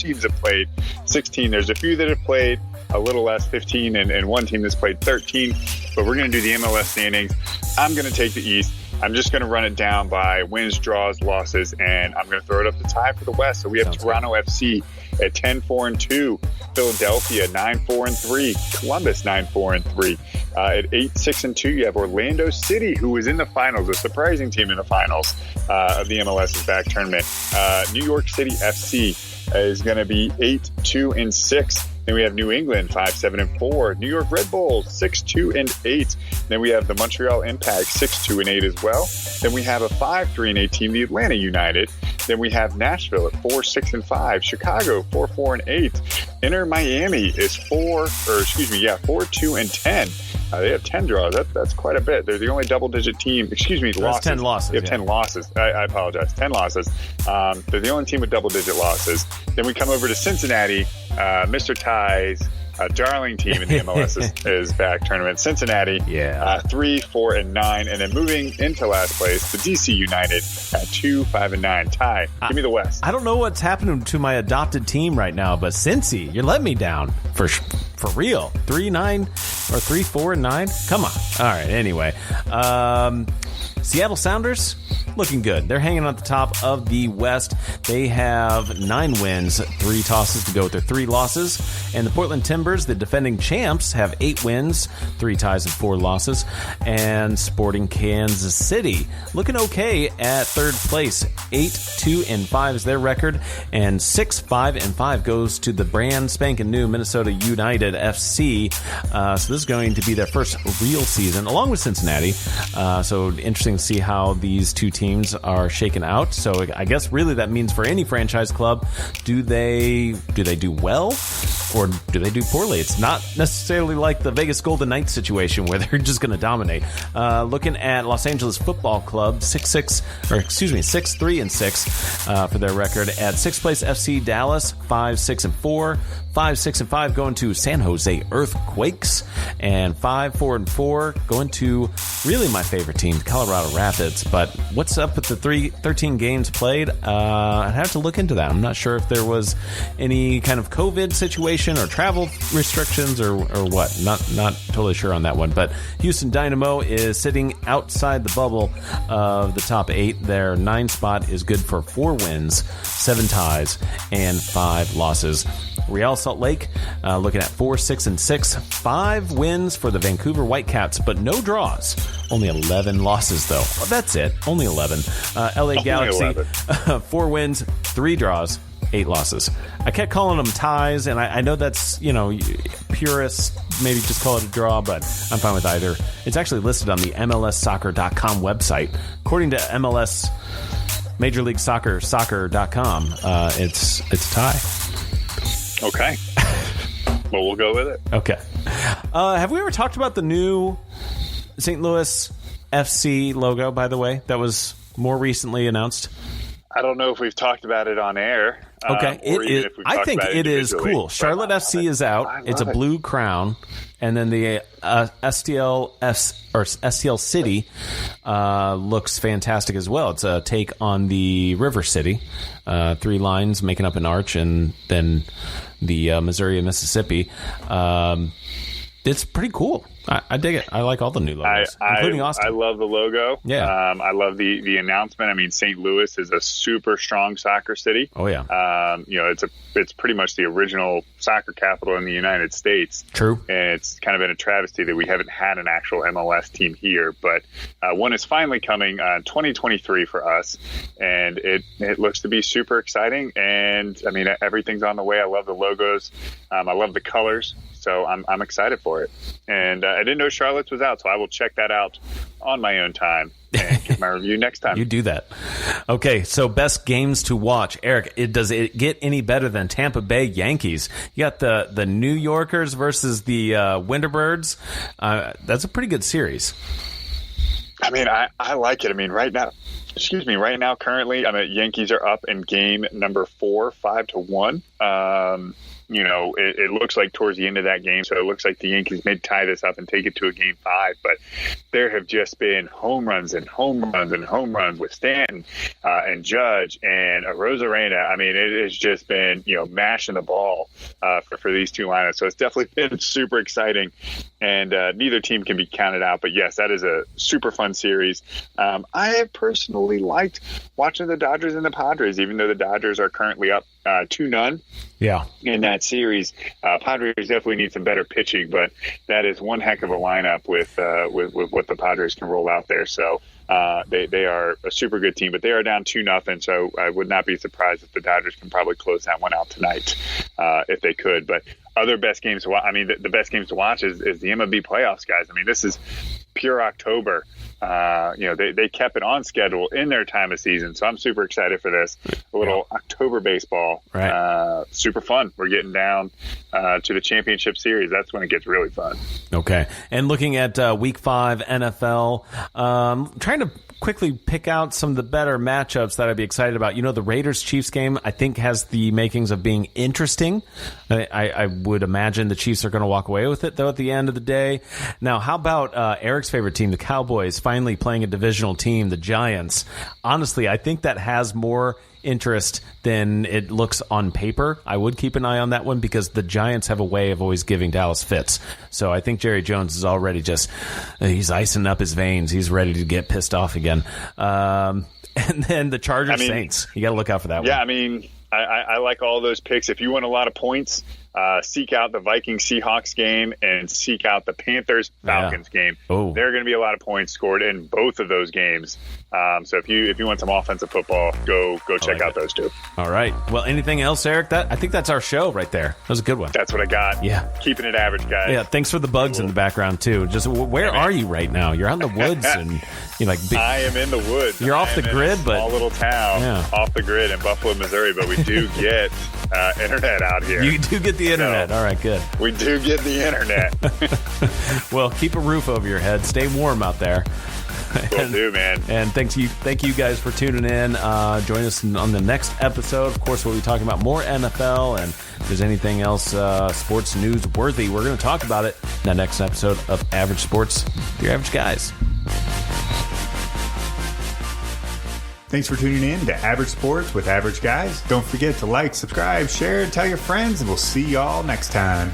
teams have played 16. There's a few that have played a little less, 15, and one team that's played 13. But we're going to do the MLS standings. I'm going to take the East. I'm just going to run it down by wins, draws, losses, and I'm going to throw it up the tie for the West. So we have Toronto FC at 10-4-2, Philadelphia 9-4-3, Columbus 9-4-3. At 8-6-2, you have Orlando City, who was in the finals, a surprising team in the finals of the MLS's back tournament. New York City FC is going to be 8-2-6. Then we have New England 5-7-4, New York Red Bulls 6-2-8. Then we have the Montreal Impact 6-2-8 as well. Then we have a 5-3-8 team, the Atlanta United. Then we have Nashville at 4-6-5, Chicago 4-4-8. Inter Miami is 4-2-10. They have 10 draws. That's quite a bit. They're the only double-digit team. Losses. That's 10 losses. They have 10 losses. I apologize. 10 losses. They're the only team with double-digit losses. Then we come over to Cincinnati, Mr. Ty's darling team in the MLS is back tournament. Cincinnati, 3-4-9, and then moving into last place, the DC United at 2-5-9. Ty, give me the West. I don't know what's happening to my adopted team right now, but Cincy, you're letting me down for real. 3-9 or 3-4-9. Come on. All right. Anyway, Seattle Sounders. Looking good. They're hanging at the top of the West. They have 9 wins, 3 tosses to go with their 3 losses. And the Portland Timbers, the defending champs, have 8 wins, 3 ties, and 4 losses. And Sporting Kansas City, looking okay at 3rd place. 8-2-5 is their record. And 6-5-5 goes to the brand spanking new Minnesota United FC. So this is going to be their first real season, along with Cincinnati. So interesting to see how these two teams are shaken out. So I guess really that means for any franchise club, do they do well or do they do poorly? It's not necessarily like the Vegas Golden Knights situation where they're just going to dominate. Looking at Los Angeles Football Club, 6-3-6 for their record. At 6th place, FC Dallas, 5-6-4. 5-6-5 going to San Jose Earthquakes, and 5-4-4 going to really my favorite team, Colorado Rapids. But what's up with the 13 games played? I'd have to look into that. I'm not sure if there was any kind of COVID situation or travel restrictions or what. Not totally sure on that one. But Houston Dynamo is sitting outside the bubble of the top 8. Their 9 spot is good for 4 wins, 7 ties, and 5 losses. Real Salt Lake looking at 4-6-6, 5 wins for the Vancouver Whitecaps, but no draws. Only 11 losses, though. Well, that's it. Only 11. LA Galaxy, 4 wins, 3 draws, 8 losses. I kept calling them ties, and I know that's, purists maybe just call it a draw, but I'm fine with either. It's actually listed on the MLSsoccer.com website. According to MLS Major League Soccer.com, it's a tie. Okay. Well, we'll go with it. Okay. Have we ever talked about the new St. Louis FC logo, by the way, that was more recently announced? I don't know if we've talked about it on air. Okay. I think it is cool. Charlotte FC is out. It's a blue crown. And then the STL City looks fantastic as well. It's a take on the River City. 3 lines making up an arch, and then the Missouri and Mississippi. It's pretty cool. I dig it. I like all the new logos, including Austin. I love the logo. Yeah. I love the announcement. I mean, St. Louis is a super strong soccer city. Oh, yeah. It's pretty much the original soccer capital in the United States. True. And it's kind of been a travesty that we haven't had an actual MLS team here. But one is finally coming 2023 for us. And it looks to be super exciting. And, I mean, everything's on the way. I love the logos. I love the colors. So I'm excited for it. And I didn't know Charlotte's was out, so I will check that out on my own time and give my review next time. You do that. Okay, so best games to watch. Eric, does it get any better than Tampa Bay Yankees? You got the New Yorkers versus the Winterbirds. That's a pretty good series. I mean, I like it. I mean, right now, Excuse me. Right now, currently, Yankees are up in game number 4, 5-1. It looks like towards the end of that game, so it looks like the Yankees may tie this up and take it to a game 5. But there have just been home runs and home runs and home runs with Stanton and Judge and Arozarena. I mean, it has just been, mashing the ball for these two lineups. So it's definitely been super exciting, and neither team can be counted out. But yes, that is a super fun series. I have personally liked watching the Dodgers and the Padres, even though the Dodgers are currently up 2-0. Yeah. In that series, Padres definitely need some better pitching, but that is one heck of a lineup with what the Padres can roll out there. So they are a super good team, but they are down 2-0. So I would not be surprised if the Dodgers can probably close that one out tonight if they could. But other best games to watch, the best games to watch is the MLB playoffs, guys. This is pure October. They kept it on schedule in their time of season, so I'm super excited for this. A little October baseball, right? Super fun. We're getting down to the championship series. That's when it gets really fun. Okay, and looking at Week 5 NFL, trying to quickly pick out some of the better matchups that I'd be excited about. The Raiders-Chiefs game, I think, has the makings of being interesting. I would imagine the Chiefs are going to walk away with it, though, at the end of the day. Now, how about Eric's favorite team, the Cowboys, finally playing a divisional team, the Giants? Honestly, I think that has more interest than it looks on paper. I would keep an eye on that one because the Giants have a way of always giving Dallas fits. So I think Jerry Jones is already he's icing up his veins. He's ready to get pissed off again. And then the Chargers Saints. You got to look out for that one. Yeah, I like all those picks. If you want a lot of points, seek out the Vikings-Seahawks game and seek out the Panthers-Falcons game. Oh. There are going to be a lot of points scored in both of those games. So if you want some offensive football, go check out those two. All right. Well, anything else, Eric? I think that's our show right there. That was a good one. That's what I got. Yeah. Keeping it average, guys. Yeah. Thanks for the bugs in the background too. Just where are you right now? You're out in the woods and you're like. I am in the woods. You're off the grid, but small little town off the grid in Buffalo, Missouri. But we do get internet out here. You do get the internet. All right, good. We do get the internet. Well, keep a roof over your head. Stay warm out there. Will do, man. And thank you guys for tuning in. Join us on the next episode. Of course, we'll be talking about more NFL, and if there's anything else sports news worthy, we're going to talk about it in the next episode of Average Sports, the Average Guys. Thanks for tuning in to Average Sports with Average Guys. Don't forget to like, subscribe, share, tell your friends, and we'll see y'all next time.